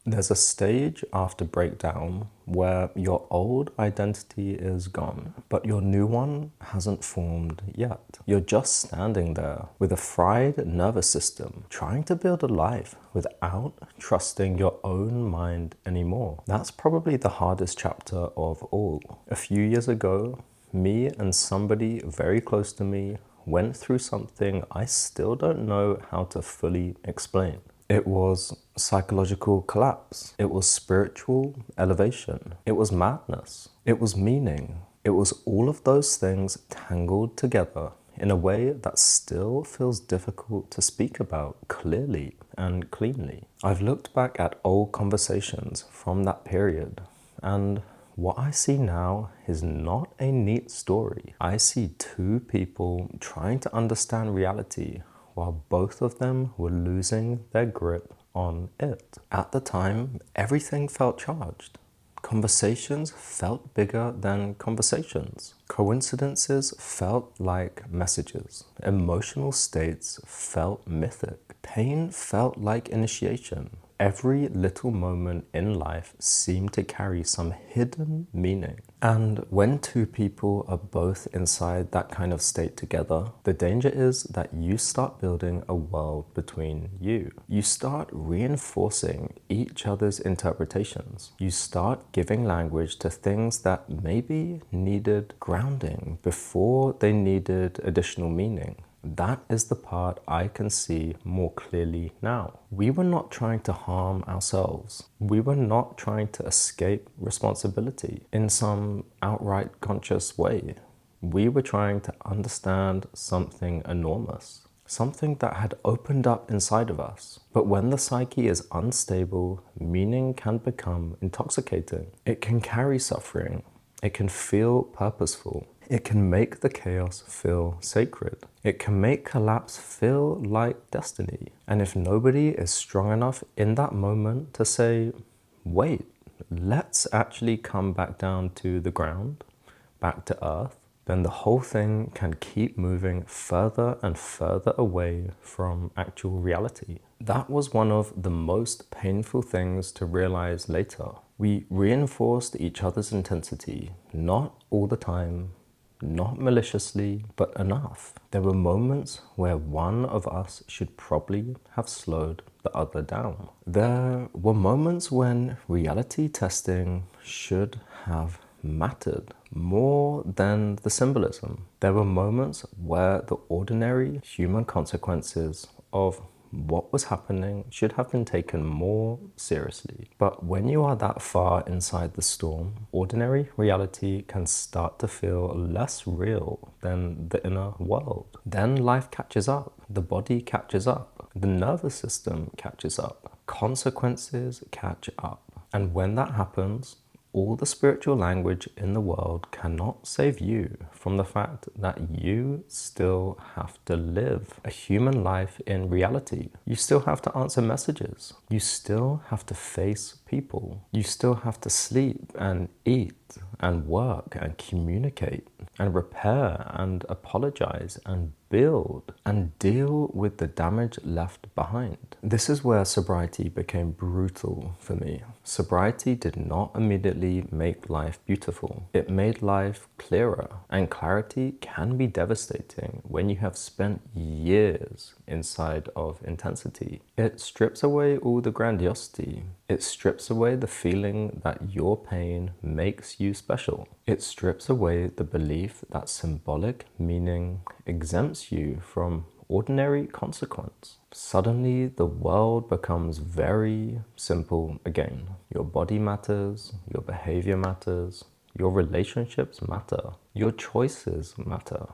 There's a stage after breakdown where your old identity is gone, but your new one hasn't formed yet. You're just standing there with a fried nervous system, trying to build a life without trusting your own mind anymore. That's probably the hardest chapter of all. A few years ago, me and somebody very close to me went through something I still don't know how to fully explain. It was psychological collapse. It was spiritual elevation. It was madness. It was meaning. It was all of those things tangled together in a way that still feels difficult to speak about clearly and cleanly. I've looked back at old conversations from that period, and what I see now is not a neat story. I see two people trying to understand reality while both of them were losing their grip on it. At the time, everything felt charged. Conversations felt bigger than conversations. Coincidences felt like messages. Emotional states felt mythic. Pain felt like initiation. Every little moment in life seemed to carry some hidden meaning. And when two people are both inside that kind of state together, the danger is that you start building a world between you. You start reinforcing each other's interpretations. You start giving language to things that maybe needed grounding before they needed additional meaning. That is the part I can see more clearly now. We were not trying to harm ourselves. We were not trying to escape responsibility in some outright conscious way. We were trying to understand something enormous, something that had opened up inside of us. But when the psyche is unstable, meaning can become intoxicating. It can carry suffering. It can feel purposeful. It can make the chaos feel sacred. It can make collapse feel like destiny. And if nobody is strong enough in that moment to say, wait, let's actually come back down to the ground, back to earth, then the whole thing can keep moving further and further away from actual reality. That was one of the most painful things to realize later. We reinforced each other's intensity, not all the time, not maliciously, but enough. There were moments where one of us should probably have slowed the other down. There were moments when reality testing should have mattered more than the symbolism. There were moments where the ordinary human consequences of what was happening should have been taken more seriously. But when you are that far inside the storm, ordinary reality can start to feel less real than the inner world. Then life catches up, the body catches up, the nervous system catches up, consequences catch up. And when that happens, all the spiritual language in the world cannot save you from the fact that you still have to live a human life in reality. You still have to answer messages. You still have to face people. You still have to sleep and eat and work and communicate and repair and apologize and build and deal with the damage left behind. This is where sobriety became brutal for me. Sobriety did not immediately make life beautiful. It made life clearer, and clarity can be devastating when you have spent years inside of intensity. It strips away all the grandiosity. It strips away the feeling that your pain makes you special. It strips away the belief that symbolic meaning exempts you from ordinary consequence. Suddenly, the world becomes very simple again. Your body matters, your behavior matters, your relationships matter, your choices matter.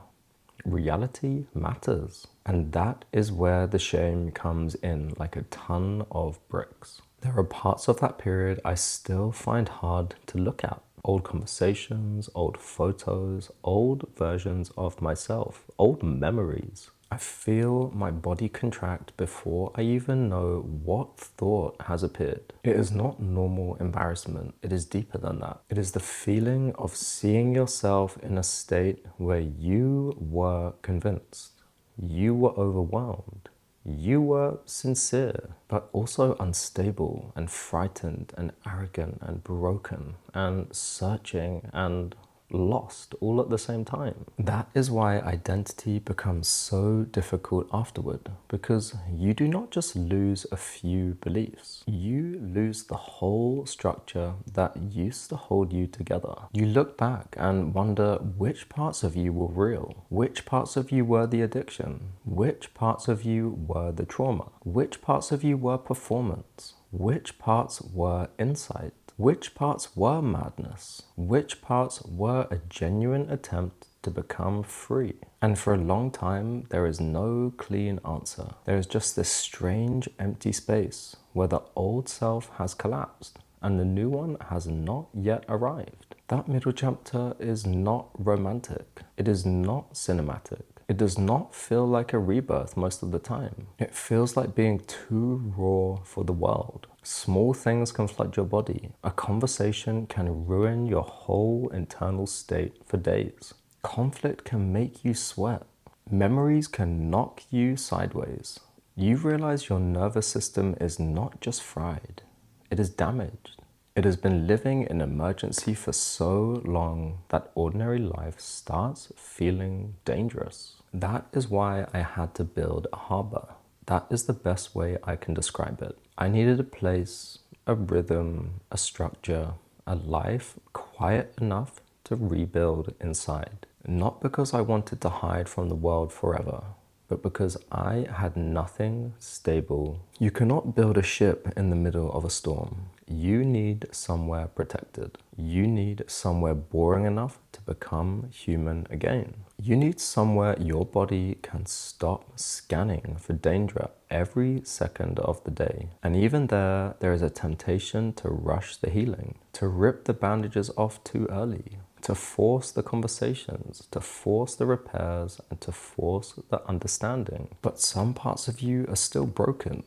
Reality matters. And that is where the shame comes in like a ton of bricks. There are parts of that period I still find hard to look at. Old conversations, old photos, old versions of myself, old memories. I feel my body contract before I even know what thought has appeared. It is not normal embarrassment. It is deeper than that. It is the feeling of seeing yourself in a state where you were convinced. You were overwhelmed. You were sincere, but also unstable and frightened and arrogant and broken and searching and lost all at the same time. That is why identity becomes so difficult afterward, because you do not just lose a few beliefs, you lose the whole structure that used to hold you together. You look back and wonder which parts of you were real, which parts of you were the addiction, which parts of you were the trauma, which parts of you were performance, which parts were insight, which parts were madness, which parts were a genuine attempt to become free. And for a long time, there is no clean answer. There is just this strange empty space where the old self has collapsed and the new one has not yet arrived. That middle chapter is not romantic. It is not cinematic. It does not feel like a rebirth most of the time. It feels like being too raw for the world. Small things can flood your body. A conversation can ruin your whole internal state for days. Conflict can make you sweat. Memories can knock you sideways. You realize your nervous system is not just fried, it is damaged. It has been living in emergency for so long that ordinary life starts feeling dangerous. That is why I had to build a harbor. That is the best way I can describe it. I needed a place, a rhythm, a structure, a life quiet enough to rebuild inside. Not because I wanted to hide from the world forever, but because I had nothing stable. You cannot build a ship in the middle of a storm. You need somewhere protected. You need somewhere boring enough to become human again. You need somewhere your body can stop scanning for danger every second of the day. And even there is a temptation to rush the healing, to rip the bandages off too early, to force the conversations, to force the repairs, and to force the understanding. But some parts of you are still broken.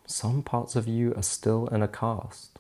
Some parts of you are still in a cast.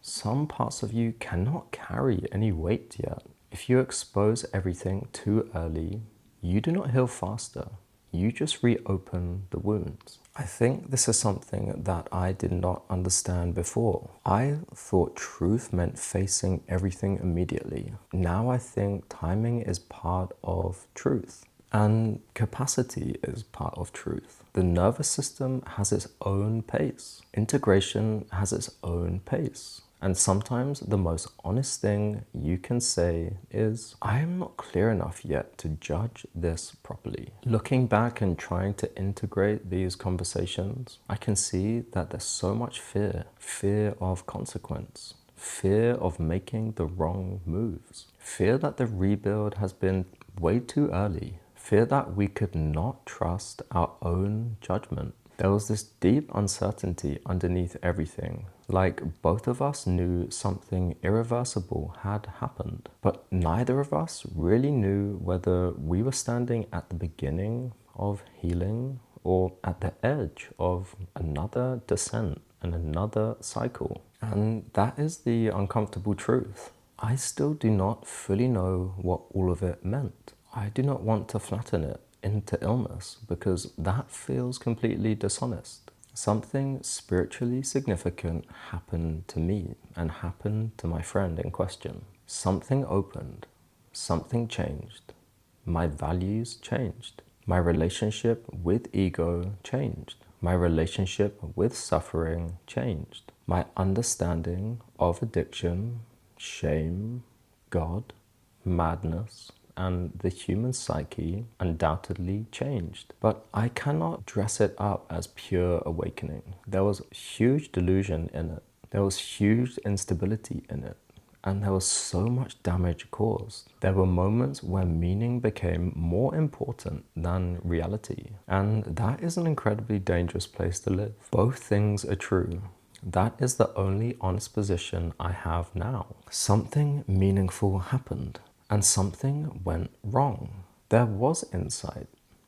Some parts of you cannot carry any weight yet. If you expose everything too early, you do not heal faster. You just reopen the wounds. I think this is something that I did not understand before. I thought truth meant facing everything immediately. Now I think timing is part of truth. And capacity is part of truth. The nervous system has its own pace. Integration has its own pace. And sometimes the most honest thing you can say is, I am not clear enough yet to judge this properly. Looking back and trying to integrate these conversations, I can see that there's so much fear. Fear of consequence. Fear of making the wrong moves. Fear that the rebuild has been way too early. Fear that we could not trust our own judgment. There was this deep uncertainty underneath everything, like both of us knew something irreversible had happened, but neither of us really knew whether we were standing at the beginning of healing or at the edge of another descent and another cycle. And that is the uncomfortable truth. I still do not fully know what all of it meant. I do not want to flatten it into illness because that feels completely dishonest. Something spiritually significant happened to me and happened to my friend in question. Something opened, something changed. My values changed. My relationship with ego changed. My relationship with suffering changed. My understanding of addiction, shame, God, madness, and the human psyche undoubtedly changed. But I cannot dress it up as pure awakening. There was huge delusion in it. There was huge instability in it. And there was so much damage caused. There were moments where meaning became more important than reality. And that is an incredibly dangerous place to live. Both things are true. That is the only honest position I have now. Something meaningful happened. And something went wrong. There was insight,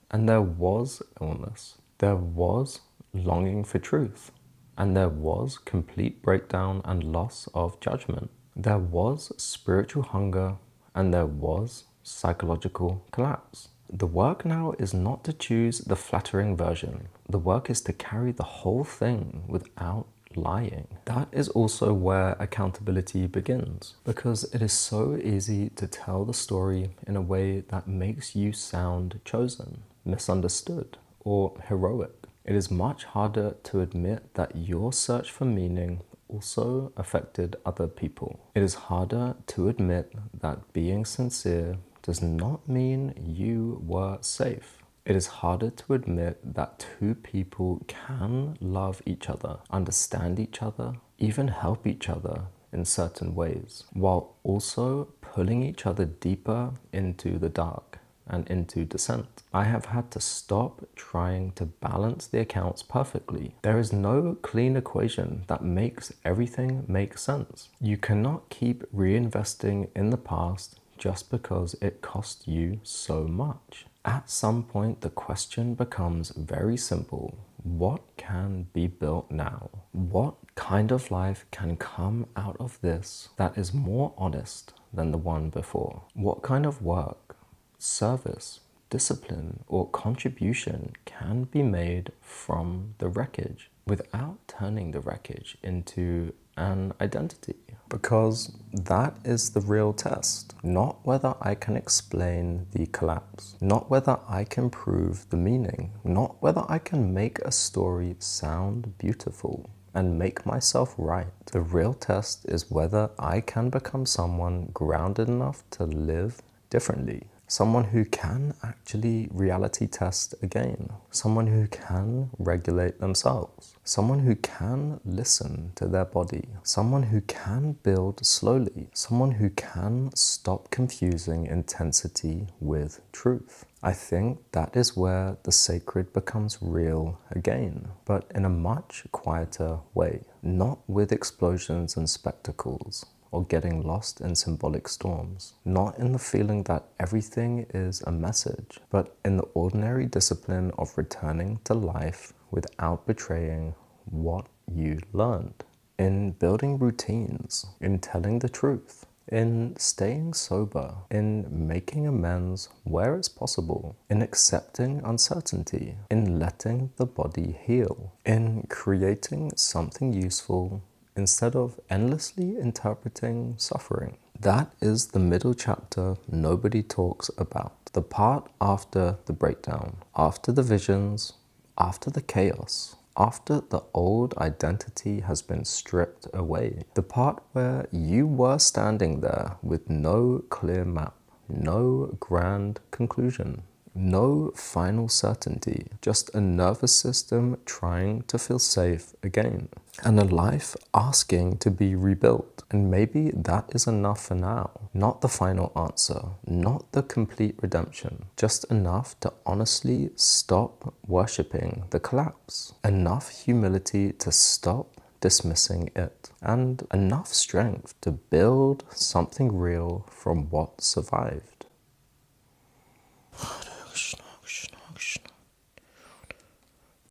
and there was illness. There was longing for truth, and there was complete breakdown and loss of judgment. There was spiritual hunger, and there was psychological collapse. The work now is not to choose the flattering version. The work is to carry the whole thing without lying. That is also where accountability begins, because it is so easy to tell the story in a way that makes you sound chosen, misunderstood, or heroic. It is much harder to admit that your search for meaning also affected other people. It is harder to admit that being sincere does not mean you were safe. It is harder to admit that two people can love each other, understand each other, even help each other in certain ways, while also pulling each other deeper into the dark and into dissent. I have had to stop trying to balance the accounts perfectly. There is no clean equation that makes everything make sense. You cannot keep reinvesting in the past just because it cost you so much. At some point, the question becomes very simple. What can be built now? What kind of life can come out of this that is more honest than the one before? What kind of work, service, discipline, or contribution can be made from the wreckage without turning the wreckage into an identity? Because that is the real test. Not whether I can explain the collapse, not whether I can prove the meaning, not whether I can make a story sound beautiful and make myself right. The real test is whether I can become someone grounded enough to live differently. Someone who can actually reality test again. Someone who can regulate themselves. Someone who can listen to their body. Someone who can build slowly. Someone who can stop confusing intensity with truth. I think that is where the sacred becomes real again, but in a much quieter way. Not with explosions and spectacles, or getting lost in symbolic storms. Not in the feeling that everything is a message, but in the ordinary discipline of returning to life without betraying what you learned. In building routines, in telling the truth, in staying sober, in making amends where it's possible, in accepting uncertainty, in letting the body heal, in creating something useful instead of endlessly interpreting suffering. That is the middle chapter nobody talks about. The part after the breakdown, after the visions, after the chaos, after the old identity has been stripped away. The part where you were standing there with no clear map, no grand conclusion, no final certainty, just a nervous system trying to feel safe again, and a life asking to be rebuilt. And maybe that is enough for now. Not the final answer, not the complete redemption, just enough to honestly stop worshipping the collapse. Enough humility to stop dismissing it, and enough strength to build something real from what survived.